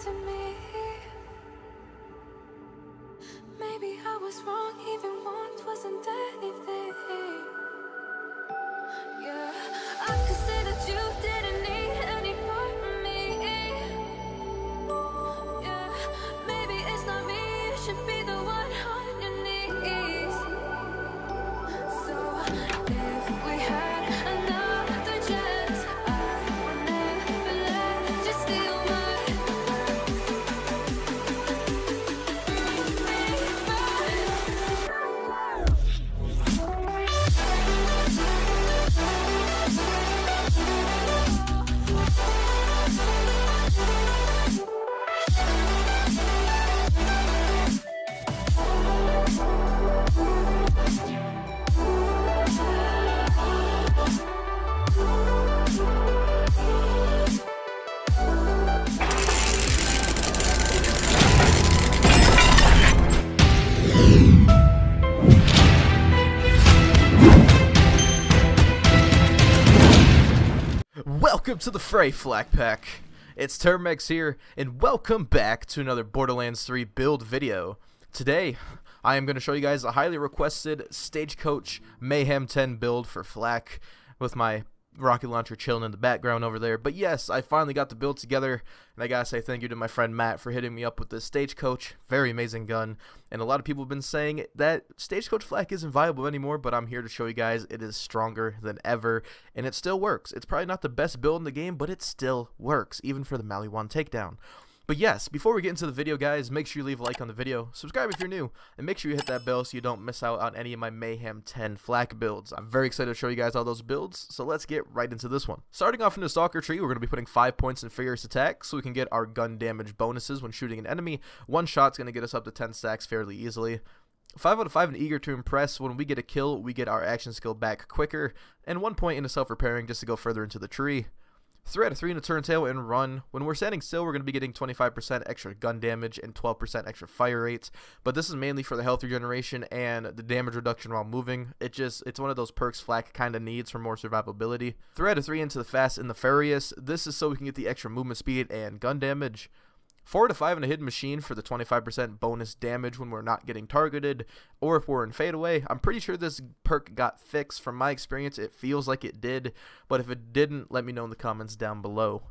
to me. Maybe I was wrong, even want wasn't anything. Yeah, I could say that you didn't need any part of me. Yeah, maybe it's not me, you should be the one on your knees. So if we had another chance, I would never let you steal my Welcome to the fray, Flak Pack. It's Termex here, and welcome back to another Borderlands 3 build video. Today, I am going to show you guys a highly requested Stagecoach Mayhem 10 build for Flak, with my rocket launcher chilling in the background over there. But yes, I finally got the build together, and I gotta say thank you to my friend Matt for hitting me up with this Stagecoach. Very amazing gun, and a lot of people have been saying that Stagecoach Flak isn't viable anymore, but I'm here to show you guys it is stronger than ever, and it still works. It's probably not the best build in the game, but it still works, even for the Maliwan Takedown. But yes, before we get into the video, guys, make sure you leave a like on the video, subscribe if you're new, and make sure you hit that bell so you don't miss out on any of my Mayhem 10 Flak builds. I'm very excited to show you guys all those builds, so let's get right into this one. Starting off in the Stalker Tree, we're going to be putting 5 points in Furious Attack, so we can get our gun damage bonuses when shooting an enemy. One shot's going to get us up to 10 stacks fairly easily. 5 out of 5 and Eager to Impress. When we get a kill, we get our action skill back quicker, and 1 point into Self-Repairing just to go further into the tree. 3 out of 3 in a Turn-Tail and Run. When we're standing still, we're going to be getting 25% extra gun damage and 12% extra fire rate, but this is mainly for the health regeneration and the damage reduction while moving. It's one of those perks Flak kind of needs for more survivability. 3 out of 3 into the Fast and the Furious. This is so we can get the extra movement speed and gun damage. 4 out of 5 in a Hidden Machine for the 25% bonus damage when we're not getting targeted, or if we're in Fadeaway. I'm pretty sure this perk got fixed. From my experience, it feels like it did, but if it didn't, let me know in the comments down below.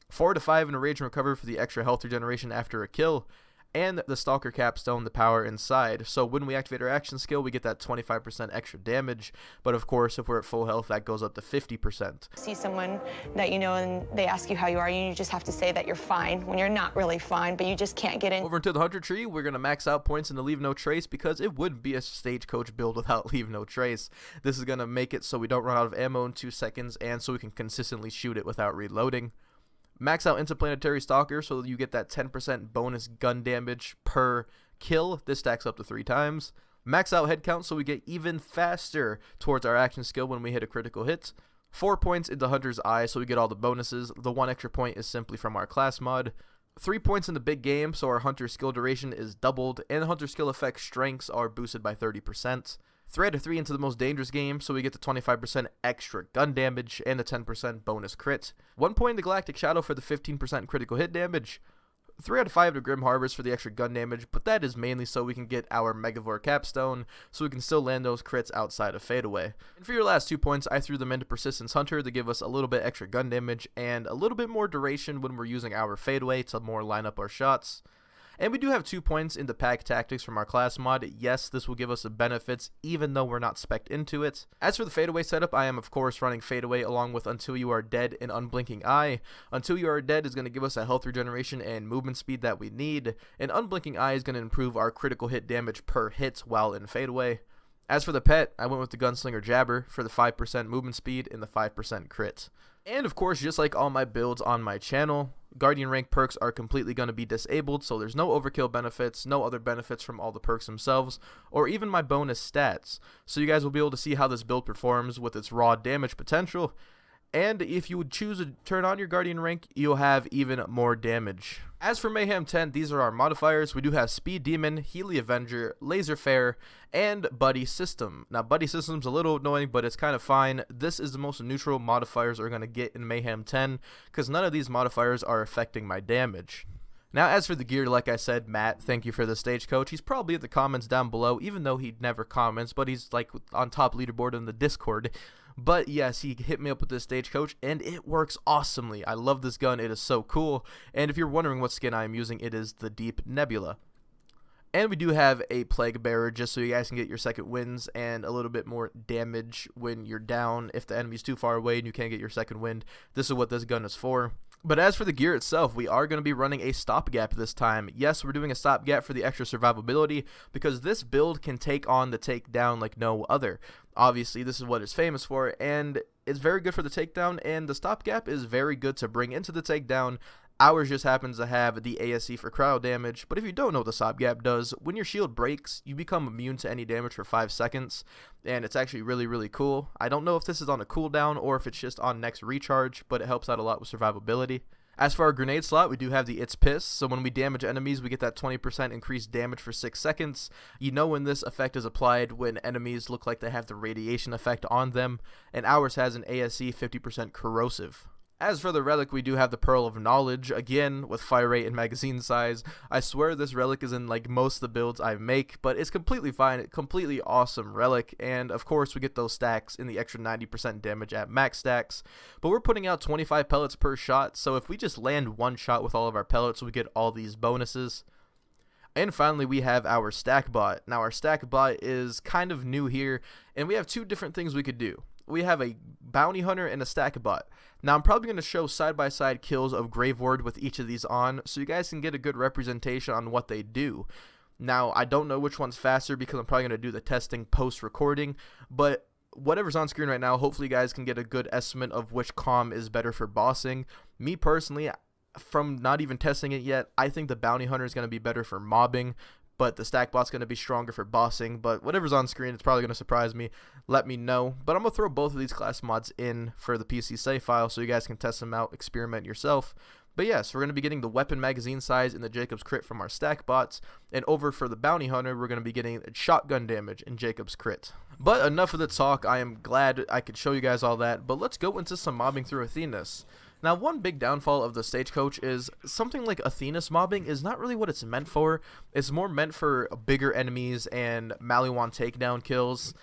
4 out of 5 in a Rage and Recover for the extra health regeneration after a kill, and the Stalker Capstone, the power inside. So when we activate our action skill, we get that 25% extra damage, but of course, if we're at full health, that goes up to 50%. See someone that you know and they ask you how you are, you just have to say that you're fine when you're not really fine, but you just can't get in. Over into the Hunter Tree, we're going to max out points into Leave No Trace, because it wouldn't be a Stagecoach build without Leave No Trace. This is going to make it so we don't run out of ammo in 2 seconds, and so we can consistently shoot it without reloading. Max out Interplanetary Stalker so you get that 10% bonus gun damage per kill. This stacks up to 3 times. Max out head count so we get even faster towards our action skill when we hit a critical hit. 4 points into Hunter's Eye so we get all the bonuses. The 1 extra point is simply from our class mod. 3 points in the Big Game so our Hunter skill duration is doubled, and Hunter skill effect strengths are boosted by 30%. 3 out of 3 into the Most Dangerous Game, so we get the 25% extra gun damage and the 10% bonus crit. 1 point in the Galactic Shadow for the 15% critical hit damage. 3 out of 5 to Grim Harvest for the extra gun damage, but that is mainly so we can get our Megavore Capstone, so we can still land those crits outside of Fadeaway. And for your last 2 points, I threw them into Persistence Hunter to give us a little bit extra gun damage and a little bit more duration when we're using our Fadeaway to more line up our shots. And we do have 2 points in the Pack Tactics from our class mod. Yes, this will give us the benefits even though we're not spec'd into it. As for the Fadeaway setup, I am of course running Fadeaway along with Until You Are Dead and Unblinking Eye. Until You Are Dead is going to give us a health regeneration and movement speed that we need, and Unblinking Eye is going to improve our critical hit damage per hit while in Fadeaway. As for the pet, I went with the Gunslinger Jabber for the 5% movement speed and the 5% crit. And of course, just like all my builds on my channel, Guardian rank perks are completely going to be disabled, so there's no overkill benefits, no other benefits from all the perks themselves, or even my bonus stats. So you guys will be able to see how this build performs with its raw damage potential, and if you would choose to turn on your Guardian rank, you'll have even more damage. As for Mayhem 10, these are our modifiers. We do have Speed Demon, Healy Avenger, Laser Fair, and Buddy System. Now, Buddy System's a little annoying, but it's kind of fine. This is the most neutral modifiers we're going to get in Mayhem 10, because none of these modifiers are affecting my damage. Now, as for the gear, like I said, Matt, thank you for the Stagecoach. He's probably in the comments down below, even though he never comments, but he's like on top leaderboard in the Discord. But yes, he hit me up with this Stagecoach, and it works awesomely. I love this gun. It is so cool. And if you're wondering what skin I am using, it is the Deep Nebula. And we do have a Plague Bearer just so you guys can get your second wins and a little bit more damage when you're down. If the enemy's too far away and you can't get your second wind, this is what this gun is for. But as for the gear itself, we are going to be running a stopgap this time. Yes, we're doing a stopgap for the extra survivability because this build can take on the takedown like no other. Obviously, this is what it's famous for, and it's very good for the takedown, and the stopgap is very good to bring into the takedown. Ours just happens to have the ASE for cryo damage, but if you don't know what the stopgap does, when your shield breaks, you become immune to any damage for 5 seconds, and it's actually really, really cool. I don't know if this is on a cooldown or if it's just on next recharge, but it helps out a lot with survivability. As for our grenade slot, we do have the It's Piss, so when we damage enemies, we get that 20% increased damage for 6 seconds. You know when this effect is applied when enemies look like they have the radiation effect on them, and ours has an ASE 50% corrosive. As for the Relic, we do have the Pearl of Knowledge, again, with fire rate and magazine size. I swear this Relic is in, like, most of the builds I make, but it's completely fine, completely awesome Relic, and of course we get those stacks in the extra 90% damage at max stacks. But we're putting out 25 pellets per shot, so if we just land one shot with all of our pellets, we get all these bonuses. And finally, we have our stack bot. Now, our stack bot is kind of new here, and we have two different things we could do. We have a bounty hunter and a stack bot. Now I'm probably going to show side-by-side kills of Grave Ward with each of these on so you guys can get a good representation on what they do. Now I don't know which one's faster because I'm probably going to do the testing post-recording, but whatever's on screen right now, hopefully you guys can get a good estimate of which comm is better for bossing. Me personally, from not even testing it yet, I think the bounty hunter is going to be better for mobbing, but the stack bot's going to be stronger for bossing. But whatever's on screen, it's probably going to surprise me. Let me know. But I'm going to throw both of these class mods in for the PC save file so you guys can test them out, experiment yourself. But yes, we're going to be getting the weapon magazine size in the Jacob's crit from our stack bots. And over for the bounty hunter, we're going to be getting shotgun damage in Jacob's crit. But enough of the talk. I am glad I could show you guys all that. But let's go into some mobbing through Athenas. Now, one big downfall of the Stagecoach is something like Athena's mobbing is not really what it's meant for. It's more meant for bigger enemies and Maliwan takedown kills.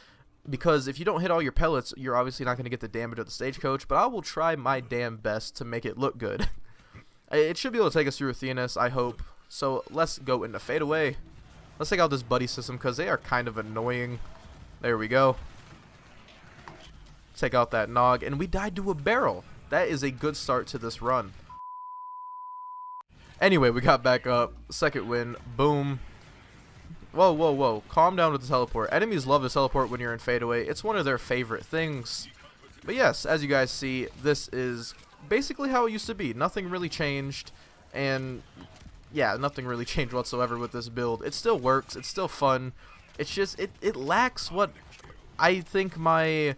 Because if you don't hit all your pellets, you're obviously not going to get the damage of the Stagecoach. But I will try my damn best to make it look good. It should be able to take us through Athena's, I hope. So let's go into Fadeaway. Let's take out this buddy system because they are kind of annoying. There we go. Take out that Nog. And we died to a barrel. That is a good start to this run. Anyway, we got back up. Second win. Boom. Whoa, whoa, whoa. Calm down with the teleport. Enemies love to teleport when you're in Fadeaway. It's one of their favorite things. But yes, as you guys see, this is basically how it used to be. Nothing really changed. And yeah, nothing really changed whatsoever with this build. It still works. It's still fun. It's just, it lacks what I think my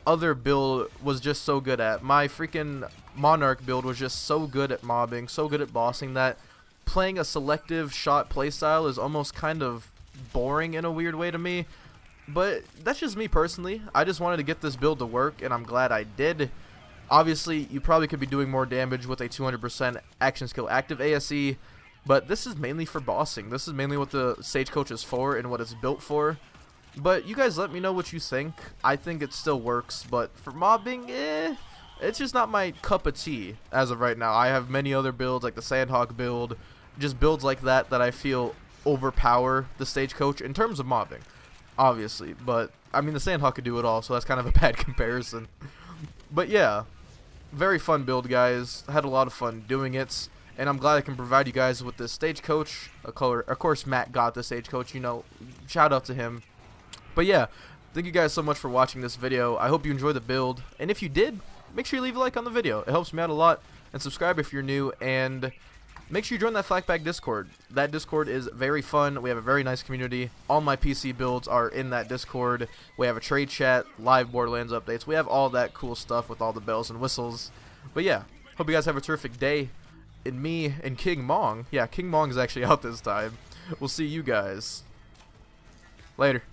other build was just so good at. My freaking Monarch build was just so good at mobbing, so good at bossing that playing a selective shot playstyle is almost kind of boring in a weird way to me. But that's just me personally. I just wanted to get this build to work, and I'm glad I did. Obviously, you probably could be doing more damage with a 200% action skill active ASE, but this is mainly for bossing. This is mainly what the Stagecoach is for and what it's built for. But you guys let me know what you think. I think it still works, but for mobbing, it's just not my cup of tea as of right now. I have many other builds, like the Sandhawk build, just builds like that I feel overpower the Stagecoach in terms of mobbing, obviously. But, I mean, the Sandhawk could do it all, so that's kind of a bad comparison. But yeah, very fun build, guys. Had a lot of fun doing it. And I'm glad I can provide you guys with this Stagecoach. Of course, Matt got the Stagecoach, you know, shout out to him. But yeah, thank you guys so much for watching this video. I hope you enjoyed the build. And if you did, make sure you leave a like on the video. It helps me out a lot. And subscribe if you're new. And make sure you join that Flakback Discord. That Discord is very fun. We have a very nice community. All my PC builds are in that Discord. We have a trade chat, live Borderlands updates. We have all that cool stuff with all the bells and whistles. But yeah, hope you guys have a terrific day. And me and King Mong. Yeah, King Mong is actually out this time. We'll see you guys later.